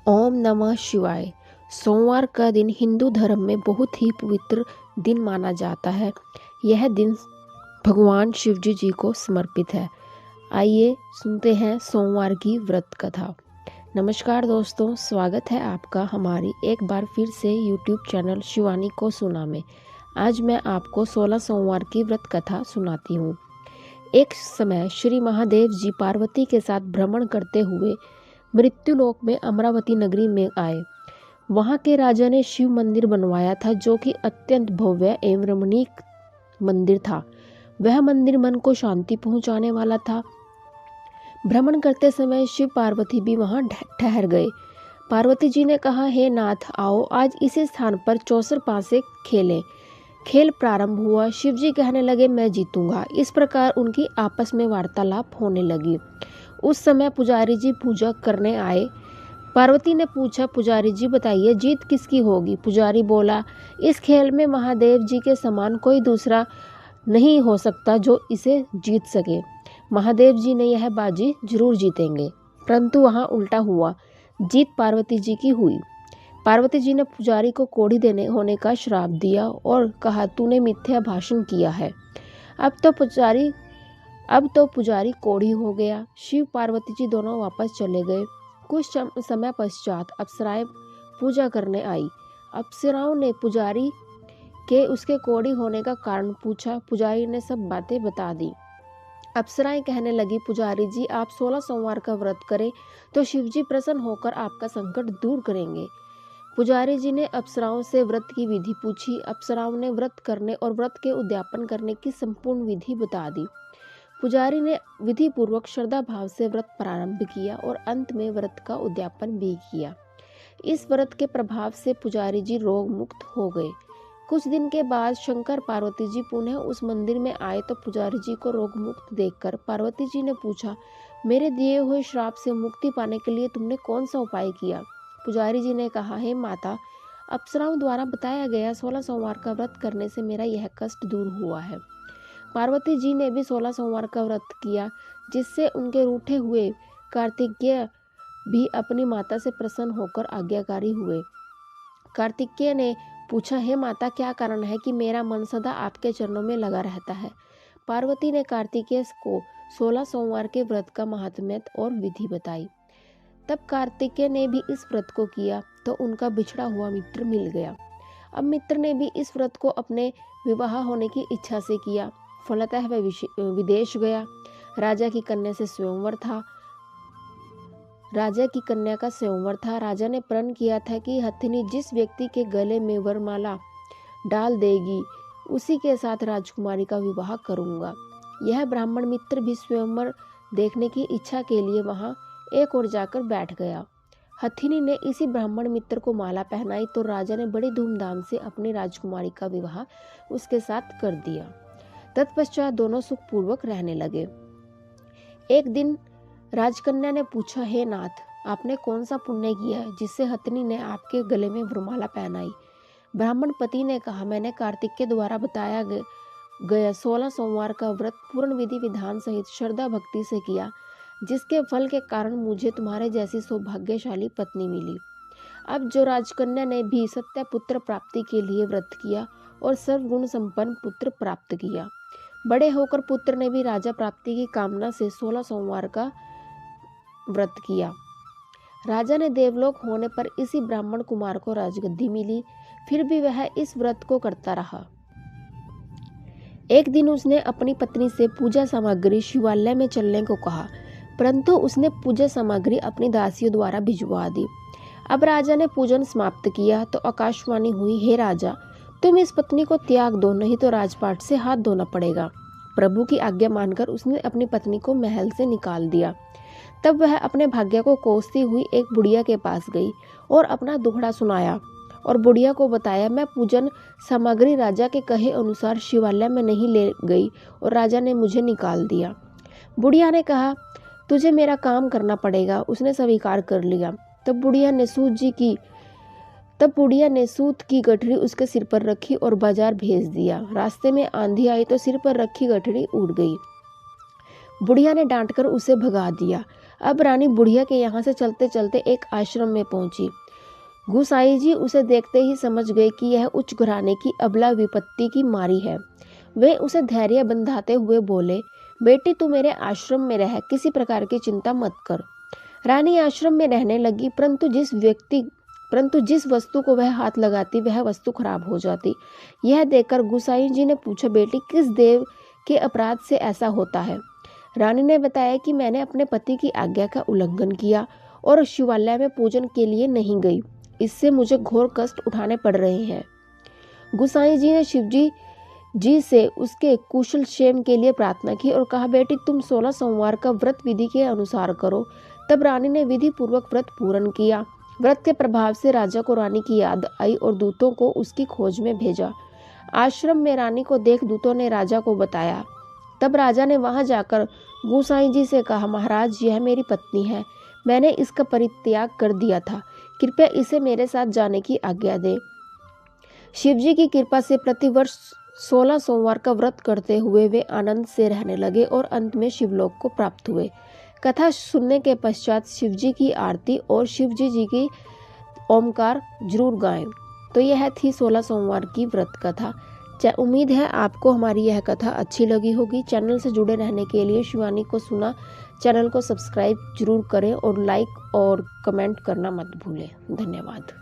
ओम नमः शिवाय। सोमवार का दिन हिंदू धर्म में बहुत ही पवित्र दिन माना जाता है। यह दिन भगवान शिवजी जी को समर्पित है। आइए सुनते हैं सोमवार की व्रत कथा। नमस्कार दोस्तों, स्वागत है आपका हमारी एक बार फिर से यूट्यूब चैनल शिवानी को सुना में। आज मैं आपको 16 सोमवार की व्रत कथा सुनाती हूँ। एक समय श्री महादेव जी पार्वती के साथ भ्रमण करते हुए मृत्युलोक में अमरावती नगरी में आए। वहां के राजा ने शिव मंदिर बनवाया था, जो कि अत्यंत भव्य एवं रमणीक मंदिर था। वह मंदिर मन को शांति पहुंचाने वाला था। भ्रमण करते समय शिव पार्वती भी वहां ठहर गए। पार्वती जी ने कहा, हे नाथ, आओ आज इसी स्थान पर 64 पासे खेलें। खेल प्रारंभ हुआ। शिवजी कहने लगे, मैं जीतूंगा। इस प्रकार उनकी आपस में वार्तालाप होने लगी। उस समय पुजारी जी पूजा करने आए। पार्वती ने पूछा, पुजारी जी बताइए, जीत किसकी होगी? पुजारी बोला, इस खेल में महादेव जी के समान कोई दूसरा नहीं हो सकता जो इसे जीत सके। महादेव जी ने यह बाजी जरूर जीतेंगे। परंतु वहां उल्टा हुआ। जीत पार्वती जी की हुई। पार्वती जी ने पुजारी को कोढ़ी देने होने का श्राप दिया और कहा, तूने मिथ्या भाषण किया है। अब तो पुजारी कोढ़ी हो गया। शिव पार्वती जी दोनों वापस चले गए। कुछ समय पश्चात अप्सराएं पूजा करने आई। अप्सराओं ने पुजारी के उसके कोढ़ी होने का कारण पूछा। पुजारी ने सब बातें बता दी। अप्सराएं कहने लगी, पुजारी जी, आप 16 सोमवार का व्रत करें तो शिवजी प्रसन्न होकर आपका संकट दूर करेंगे। पुजारी जी ने अप्सराओं से व्रत की विधि पूछी। अप्सराओं ने व्रत करने और व्रत के उद्यापन करने की संपूर्ण विधि बता दी। पुजारी ने विधि पूर्वक श्रद्धा भाव से व्रत प्रारंभ किया और अंत में व्रत का उद्यापन भी किया। इस व्रत के प्रभाव से पुजारी जी रोग मुक्त हो गए। कुछ दिन के बाद शंकर पार्वती जी पुनः उस मंदिर में आए तो पुजारी जी को रोग मुक्त देखकर पार्वती जी ने पूछा, मेरे दिए हुए श्राप से मुक्ति पाने के लिए तुमने कौन सा उपाय किया? पुजारी जी ने कहा, हे माता, अप्सराओं द्वारा बताया गया 16 सोमवार का व्रत करने से मेरा यह कष्ट दूर हुआ है। पार्वती जी ने भी 16 सोमवार का व्रत किया, जिससे उनके रूठे हुए कार्तिकेय भी अपनी माता से प्रसन्न होकर आज्ञाकारी हुए। कार्तिकेय ने पूछा, हे माता, क्या कारण है कि मेरा मन सदा आपके चरणों में लगा रहता है? पार्वती ने कार्तिकेय को 16 सोमवार के व्रत का महात्म्य और विधि बताई। तब कार्तिकेय ने भी इस व्रत को किया तो उनका बिछड़ा हुआ मित्र मिल गया। अब मित्र ने भी इस व्रत को अपने विवाह होने की इच्छा से किया। फलतः वह विदेश गया। राजा की कन्या का स्वयंवर था। राजा ने प्रण किया था कि हथिनी जिस व्यक्ति के गले में वरमाला डाल देगी, उसी के साथ राजकुमारी का विवाह करूंगा। यह ब्राह्मण मित्र भी स्वयंवर देखने की इच्छा के लिए वहां एक ओर जाकर बैठ गया। हथिनी ने इसी ब्राह्मण मित्र को माला पहनाई तो राजा ने बड़ी धूमधाम से अपनी राजकुमारी का विवाह उसके साथ कर दिया। तत्पश्चात दोनों सुखपूर्वक रहने लगे। एक दिन राजकन्या ने पूछा, हे नाथ, आपने कौन सा पुण्य किया जिससे हथिनी ने आपके गले में वरमाला पहनाई? ब्राह्मण पति ने कहा, मैंने कार्तिक के द्वारा बताया गया 16 सोमवार का व्रत पूर्ण विधि विधान सहित श्रद्धा भक्ति से किया, जिसके फल के कारण मुझे तुम्हारे जैसी सौभाग्यशाली पत्नी मिली। अब जो राजकन्या ने भी सत्य पुत्र प्राप्ति के लिए व्रत किया और सर्वगुण संपन्न पुत्र प्राप्त किया। बड़े होकर पुत्र ने भी राजा प्राप्ति की कामना से 16 सोमवार का व्रत किया। राजा ने देवलोक होने पर इसी ब्राह्मण कुमार को राजगद्दी मिली। फिर भी वह इस व्रत को करता रहा। एक दिन उसने अपनी पत्नी से पूजा सामग्री शिवालय में चलने को कहा, परंतु उसने पूजा सामग्री अपनी दासियों द्वारा भिजवा दी। अब राजा ने पूजन समाप्त किया तो आकाशवाणी हुई, हे राजा, तुम इस पत्नी को त्याग दो, नहीं तो राजपाट से हाथ धोना पड़ेगा। प्रभु की आज्ञा मानकर उसने अपनी पत्नी को महल से निकाल दिया। तब वह अपने भाग्य को कोसती हुई एक बुढ़िया के पास गई और अपना दुखड़ा सुनाया और बुढ़िया को बताया, मैं पूजन सामग्री राजा के कहे अनुसार शिवालय में नहीं ले गई और राजा ने मुझे निकाल दिया। बुढ़िया ने कहा, तुझे मेरा काम करना पड़ेगा। उसने स्वीकार कर लिया। तब बुढ़िया ने सूत की गठरी उसके सिर पर रखी और बाजार भेज दिया। रास्ते में आंधी आई तो सिर पर रखी गठरी उड़ गई। बुढ़िया ने डांटकर उसे भगा दिया। अब रानी बुढ़िया के यहाँ से चलते चलते एक आश्रम में पहुंची। गुसाई जी उसे देखते ही समझ गए कि यह उच्च घराने की अबला विपत्ति की मारी है। वे उसे धैर्य बंधाते हुए बोले, बेटी तू मेरे आश्रम में रह, किसी प्रकार की चिंता मत कर। रानी आश्रम में रहने लगी, परंतु जिस वस्तु को वह हाथ लगाती वह वस्तु खराब हो जाती। यह देखकर गुसाई जी ने पूछा, बेटी किस देव के अपराध से ऐसा होता है? रानी ने बताया कि मैंने अपने पति की आज्ञा का उल्लंघन किया और शिवालय में पूजन के लिए नहीं गई। इससे मुझे घोर कष्ट उठाने पड़ रहे हैं। गुसाई जी ने शिवजी जी से उसके कुशल क्षेम के लिए प्रार्थना की और कहा, बेटी तुम 16 सोमवार का व्रत विधि के अनुसार करो। तब रानी ने विधि पूर्वक व्रत पूर्ण किया। व्रत के प्रभाव से राजा को रानी की याद आई और दूतों को उसकी खोज में भेजा। आश्रम में रानी को देख दूतों ने राजा को बताया। तब राजा ने वहां जाकर गुसाई जी से कहा, महाराज यह मेरी पत्नी है, मैंने इसका परित्याग कर दिया था, कृपया इसे मेरे साथ जाने की आज्ञा दें। शिवजी की कृपा से प्रतिवर्ष 16 सोमवार का व्रत करते हुए वे आनंद से रहने लगे और अंत में शिवलोक को प्राप्त हुए। कथा सुनने के पश्चात शिवजी की आरती और शिवजी जी की ओमकार जरूर गाएं। तो यह थी 16 सोमवार की व्रत कथा। उम्मीद है आपको हमारी यह कथा अच्छी लगी होगी। चैनल से जुड़े रहने के लिए शिवानी को सुना चैनल को सब्सक्राइब जरूर करें और लाइक और कमेंट करना मत भूलें। धन्यवाद।